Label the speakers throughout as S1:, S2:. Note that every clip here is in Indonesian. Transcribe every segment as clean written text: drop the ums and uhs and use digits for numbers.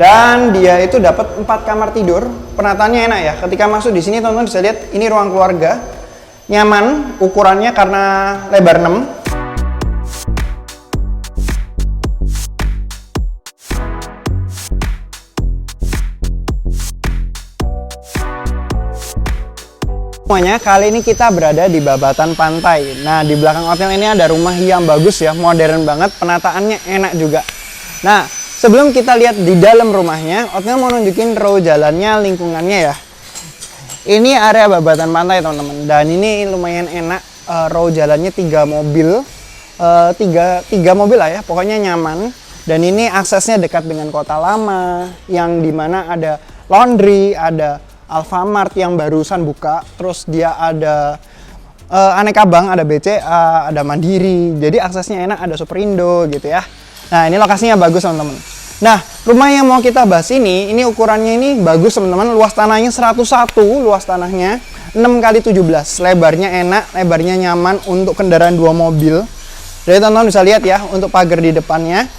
S1: Dan dia itu dapat 4 kamar tidur. Penataannya enak ya. Ketika masuk di sini teman-teman bisa lihat ini ruang keluarga. Nyaman ukurannya karena lebar 6. Semuanya, kali ini kita berada di babatan pantai. Nah, di belakang hotel ini ada rumah yang bagus ya, modern banget, penataannya enak juga. Nah, sebelum kita lihat di dalam rumahnya, hotel mau nunjukin row jalannya, lingkungannya ya. Ini area babatan pantai teman-teman, dan ini lumayan enak. Row jalannya 3 mobil, tiga mobil lah ya, pokoknya nyaman. Dan ini aksesnya dekat dengan kota lama, yang dimana ada laundry, ada Alfamart yang barusan buka, terus dia ada aneka bank, ada BCA, ada Mandiri, jadi aksesnya enak, ada Superindo gitu ya. Nah, ini lokasinya bagus teman-teman. Nah, rumah yang mau kita bahas ini ukurannya ini bagus teman-teman, luas tanahnya 101, luas tanahnya 6x17, lebarnya enak, lebarnya nyaman untuk kendaraan 2 mobil. Jadi teman-teman bisa lihat ya, untuk pagar di depannya.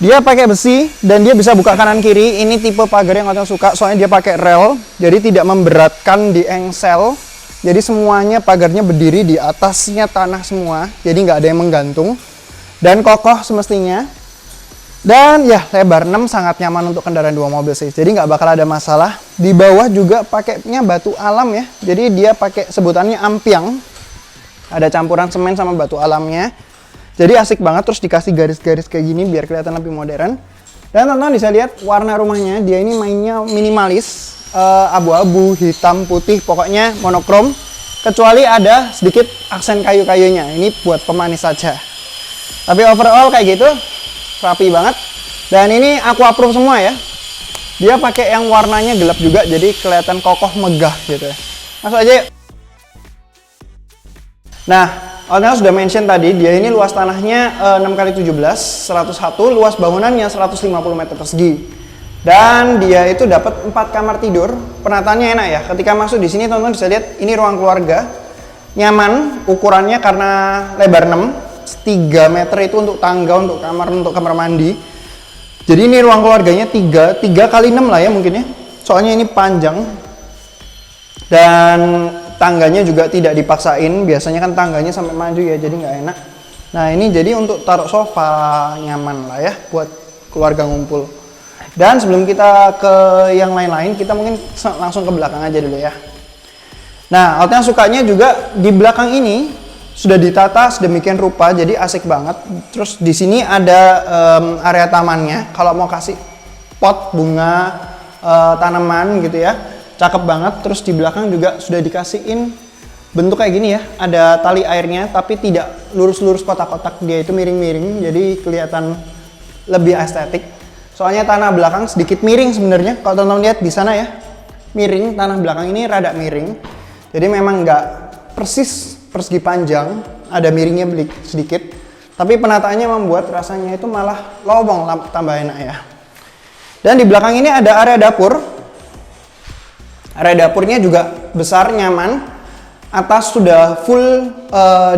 S1: Dia pakai besi dan dia bisa buka kanan kiri. Ini tipe pagar yang hotel suka soalnya dia pakai rel, jadi tidak memberatkan di engsel. Jadi semuanya pagarnya berdiri di atasnya tanah semua, jadi nggak ada yang menggantung dan kokoh semestinya. Dan ya lebar 6 sangat nyaman untuk kendaraan 2 mobil sih. Jadi nggak bakal ada masalah. Di bawah juga pakainya batu alam ya. Jadi dia pakai sebutannya ampiang. Ada campuran semen sama batu alamnya. Jadi asik banget, terus dikasih garis-garis kayak gini biar kelihatan lebih modern. Dan teman-teman bisa lihat warna rumahnya, dia ini mainnya minimalis, abu-abu, hitam, putih, pokoknya monokrom. Kecuali ada sedikit aksen kayu-kayunya, ini buat pemanis saja. Tapi overall kayak gitu, rapi banget. Dan ini aku approve semua ya. Dia pakai yang warnanya gelap juga, jadi kelihatan kokoh megah gitu ya. Masuk aja yuk. Nah, hotel sudah mention tadi, dia ini luas tanahnya 6x17, 101, luas bangunannya 150 meter persegi. Dan dia itu dapat 4 kamar tidur, penataannya enak ya. Ketika masuk di sini teman-teman bisa lihat ini ruang keluarga. Nyaman ukurannya karena lebar 6, 3 meter itu untuk tangga, untuk kamar mandi. Jadi ini ruang keluarganya 3 kali 6 lah ya mungkin ya. Soalnya ini panjang. Dan tangganya juga tidak dipaksain, biasanya kan tangganya sampai maju ya, jadi nggak enak. Nah, ini jadi untuk taruh sofa, nyaman lah ya buat keluarga ngumpul. Dan sebelum kita ke yang lain-lain, kita mungkin langsung ke belakang aja dulu ya. Nah, hotel sukanya juga di belakang ini sudah ditata sedemikian rupa, jadi asik banget. Terus di sini ada area tamannya, kalau mau kasih pot bunga, tanaman gitu ya. Cakep banget. Terus di belakang juga sudah dikasihin bentuk kayak gini ya, ada tali airnya tapi tidak lurus-lurus kotak-kotak, dia itu miring-miring, jadi kelihatan lebih estetik. Soalnya tanah belakang sedikit miring sebenarnya, kalau teman-teman lihat di sana ya, miring, tanah belakang ini rada miring, jadi memang nggak persis persegi panjang, ada miringnya sedikit, tapi penataannya membuat rasanya itu malah lowong tambah enak ya. Dan di belakang ini ada area dapur. Area dapurnya juga besar, nyaman. Atas sudah full,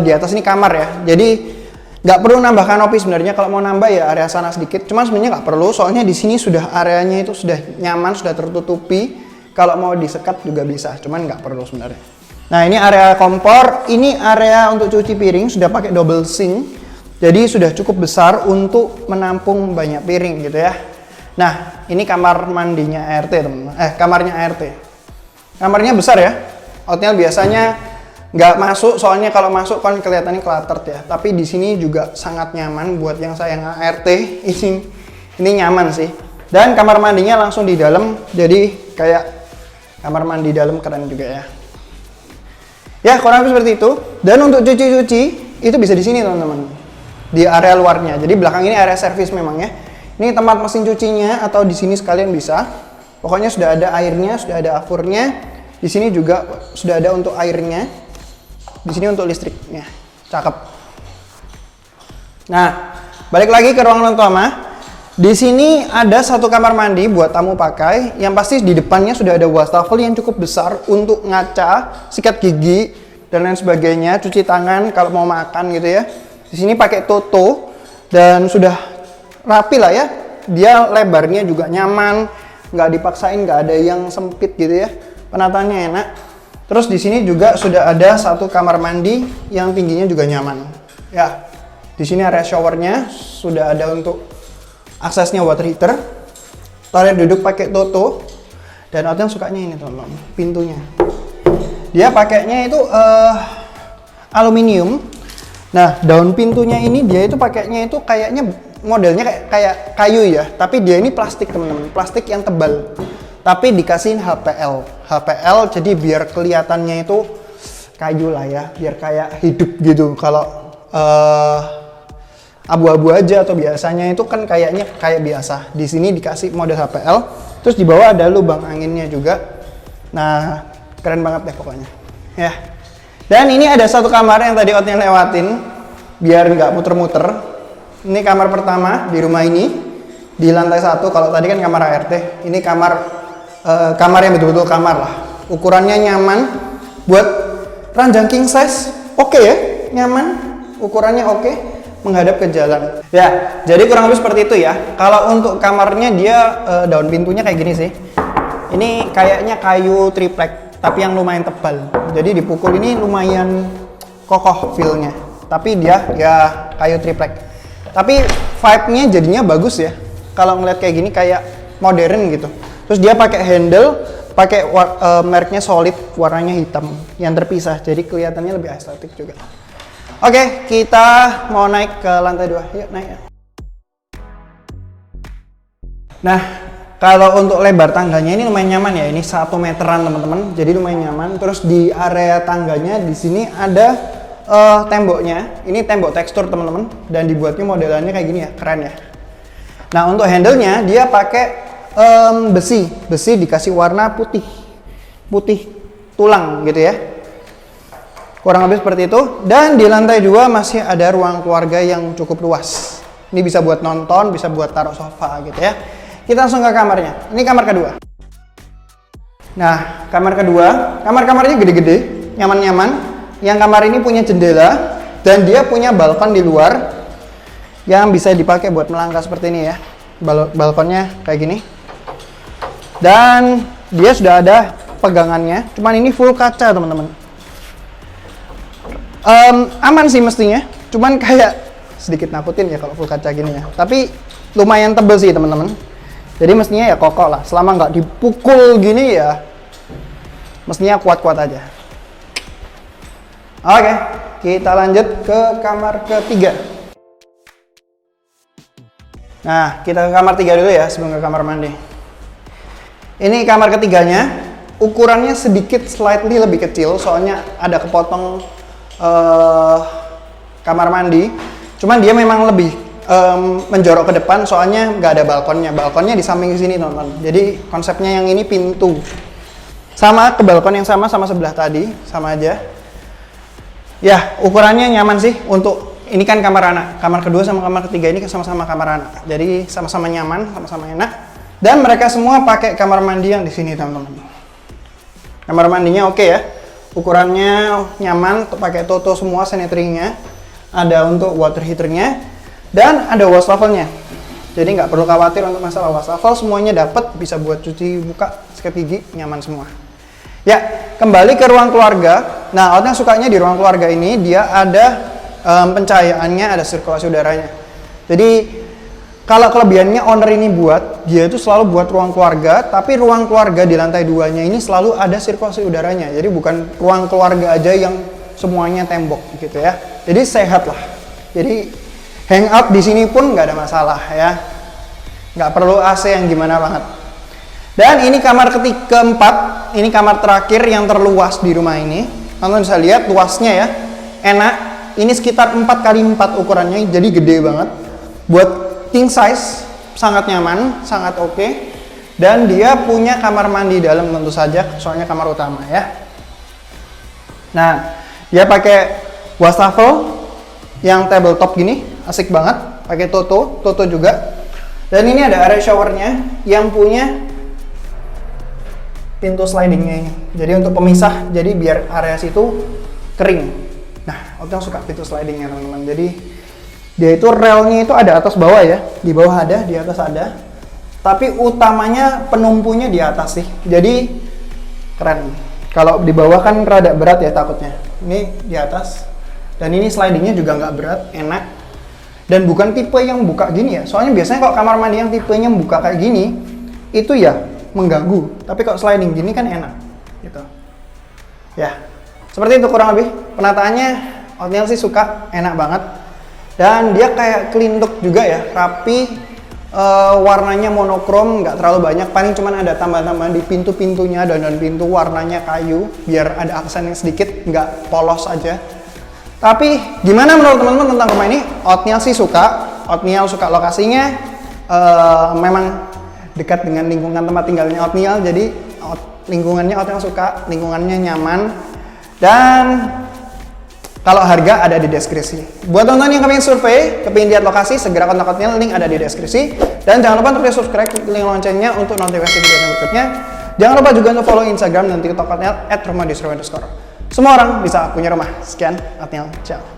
S1: di atas ini kamar ya. Jadi nggak perlu nambah kanopi sebenarnya. Kalau mau nambah ya area sana sedikit. Cuman sebenarnya nggak perlu, soalnya di sini sudah areanya itu sudah nyaman, sudah tertutupi. Kalau mau disekat juga bisa, cuman nggak perlu sebenarnya. Nah, ini area kompor. Ini area untuk cuci piring, sudah pakai double sink. Jadi sudah cukup besar untuk menampung banyak piring gitu ya. Nah, ini kamar mandinya ART teman-teman. Kamarnya ART. Kamarnya besar ya. Hotel biasanya nggak masuk, soalnya kalau masuk kan kelihatannya cluttered ya. Tapi di sini juga sangat nyaman buat yang sayang ART. Ini nyaman sih. Dan kamar mandinya langsung di dalam, jadi kayak kamar mandi dalam, keren juga ya. Ya, kurang lebih seperti itu. Dan untuk cuci-cuci itu bisa di sini teman-teman. Di area luarnya. Jadi belakang ini area servis memang ya. Ini tempat mesin cucinya atau di sini sekalian bisa. Pokoknya sudah ada airnya, sudah ada akurnya. Di sini juga sudah ada untuk airnya. Di sini untuk listriknya. Cakep. Nah, balik lagi ke ruangan utama. Di sini ada 1 kamar mandi buat tamu pakai. Yang pasti di depannya sudah ada wastafel yang cukup besar untuk ngaca, sikat gigi dan lain sebagainya, cuci tangan kalau mau makan gitu ya. Di sini pakai toto dan sudah rapi lah ya. Dia lebarnya juga nyaman, nggak dipaksain, nggak ada yang sempit gitu ya. Penataannya enak. Terus di sini juga sudah ada satu kamar mandi yang tingginya juga nyaman. Ya, di sini area showernya sudah ada untuk aksesnya water heater. Toilet duduk pakai Toto. Dan Oteng sukanya ini teman-teman, pintunya. Dia pakainya itu aluminium. Nah, daun pintunya ini dia itu pakainya itu kayaknya modelnya kayak kayu ya, tapi dia ini plastik teman-teman, plastik yang tebal. Tapi dikasihin HPL jadi biar kelihatannya itu kayu lah ya, biar kayak hidup gitu. Kalau abu-abu aja atau biasanya itu kan kayaknya kayak biasa. Di sini dikasih model HPL, terus di bawah ada lubang anginnya juga. Nah, keren banget deh pokoknya. Ya. Dan ini ada satu kamar yang tadi Otnya lewatin, biar nggak muter-muter. Ini kamar pertama di rumah ini, di lantai 1. Kalau tadi kan kamar ART, ini kamar yang betul-betul kamar lah. Ukurannya nyaman, buat ranjang king size, oke ya, nyaman, ukurannya oke, menghadap ke jalan. Ya, jadi kurang lebih seperti itu ya. Kalau untuk kamarnya dia daun pintunya kayak gini sih. Ini kayaknya kayu triplek, tapi yang lumayan tebal. Jadi dipukul ini lumayan kokoh feel-nya. Tapi dia ya kayu triplek. Tapi vibe-nya jadinya bagus ya. Kalau ngeliat kayak gini kayak modern gitu. Terus dia pakai handle, pakai mereknya Solid, warnanya hitam yang terpisah. Jadi kelihatannya lebih estetik juga. Oke, kita mau naik ke lantai 2. Yuk naik ya. Nah, kalau untuk lebar tangganya ini lumayan nyaman ya. Ini 1 meteran teman-teman. Jadi lumayan nyaman. Terus di area tangganya di sini ada temboknya. Ini tembok tekstur teman-teman. Dan dibuatnya modelannya kayak gini ya, keren ya. Nah, untuk handle-nya dia pakai besi dikasih warna putih tulang gitu ya, kurang lebih seperti itu. Dan di lantai 2 masih ada ruang keluarga yang cukup luas. Ini bisa buat nonton, bisa buat taruh sofa gitu ya. Kita langsung ke kamarnya. Ini kamar kedua. Nah, kamar kedua, kamarnya gede-gede, nyaman-nyaman. Yang kamar ini punya jendela dan dia punya balkon di luar yang bisa dipakai buat melangkah seperti ini ya. Balkonnya kayak gini. Dan dia sudah ada pegangannya, cuman ini full kaca teman-teman. Aman sih mestinya, cuman kayak sedikit nakutin ya kalau full kaca gini ya. Tapi lumayan tebel sih teman-teman. Jadi mestinya ya kokoh lah, selama nggak dipukul gini ya, mestinya kuat-kuat aja. Oke, kita lanjut ke kamar ketiga. Nah, kita ke kamar 3 dulu ya sebelum ke kamar mandi. Ini kamar ketiganya, ukurannya sedikit slightly lebih kecil, soalnya ada kepotong kamar mandi. Cuman dia memang lebih menjorok ke depan, soalnya nggak ada balkonnya. Balkonnya di samping sini teman-teman. Jadi konsepnya yang ini pintu. Sama ke balkon yang sama sebelah tadi, sama aja. Ya, ukurannya nyaman sih untuk ini kan kamar anak. Kamar kedua sama kamar ketiga ini sama-sama kamar anak. Jadi sama-sama nyaman, sama-sama enak. Dan mereka semua pakai kamar mandi yang di sini, teman-teman. Kamar mandinya oke ya. Ukurannya nyaman, pakai Toto semua sanitary-nya. Ada untuk water heater-nya dan ada wastafelnya. Jadi nggak perlu khawatir untuk masalah wastafel, semuanya dapat, bisa buat cuci muka, sikat gigi, nyaman semua. Ya, kembali ke ruang keluarga. Nah, Otnya sukanya di ruang keluarga ini dia ada pencahayaannya, ada sirkulasi udaranya. Jadi kalau kelebihannya owner ini buat, dia itu selalu buat ruang keluarga, tapi ruang keluarga di lantai 2-nya ini selalu ada sirkulasi udaranya. Jadi bukan ruang keluarga aja yang semuanya tembok gitu ya. Jadi sehat lah. Jadi hangout di sini pun nggak ada masalah ya. Nggak perlu AC yang gimana banget. Dan ini kamar keempat, ini kamar terakhir yang terluas di rumah ini. Teman-teman bisa lihat luasnya ya, enak. Ini sekitar 4x4 ukurannya, jadi gede banget. Buat king size, sangat nyaman, sangat oke. Dan dia punya kamar mandi dalam tentu saja, soalnya kamar utama ya. Nah, dia pakai wastafel yang tabletop gini, asik banget. Pakai Toto juga. Dan ini ada area showernya yang punya pintu slidingnya ini. Jadi untuk pemisah, jadi biar area situ kering. Nah, Otong suka pintu slidingnya teman-teman. Jadi Dia itu relnya itu ada atas bawah ya, di bawah ada, di atas ada. Tapi utamanya penumpunya di atas sih, jadi keren. Kalau di bawah kan rada berat ya takutnya. Ini di atas, dan ini slidingnya juga nggak berat, enak. Dan bukan tipe yang buka gini ya, soalnya biasanya kalau kamar mandi yang tipenya buka kayak gini, itu ya mengganggu. Tapi kalau sliding gini kan enak, gitu. Ya, seperti itu kurang lebih. Penataannya Otniel sih suka, enak banget. Dan dia kayak clean look juga ya, rapi, warnanya monokrom, nggak terlalu banyak, paling cuman ada tambahan-tambahan di pintu-pintunya, dan pintu warnanya kayu, biar ada aksen yang sedikit, nggak polos aja. Tapi gimana menurut teman-teman tentang rumah ini? Otniel sih suka, Otniel suka lokasinya, memang dekat dengan lingkungan tempat tinggalnya Otniel, jadi lingkungannya Otniel suka, lingkungannya nyaman, dan kalau harga ada di deskripsi. Buat teman-teman yang kepingin survei, kepingin lihat lokasi, segera kontak Otniel, link ada di deskripsi. Dan jangan lupa untuk subscribe, klik link loncengnya untuk notifikasi video berikutnya. Jangan lupa juga untuk follow Instagram dan TikTok Otniel @rumah_. Semua orang bisa punya rumah. Sekian, Otniel, ciao.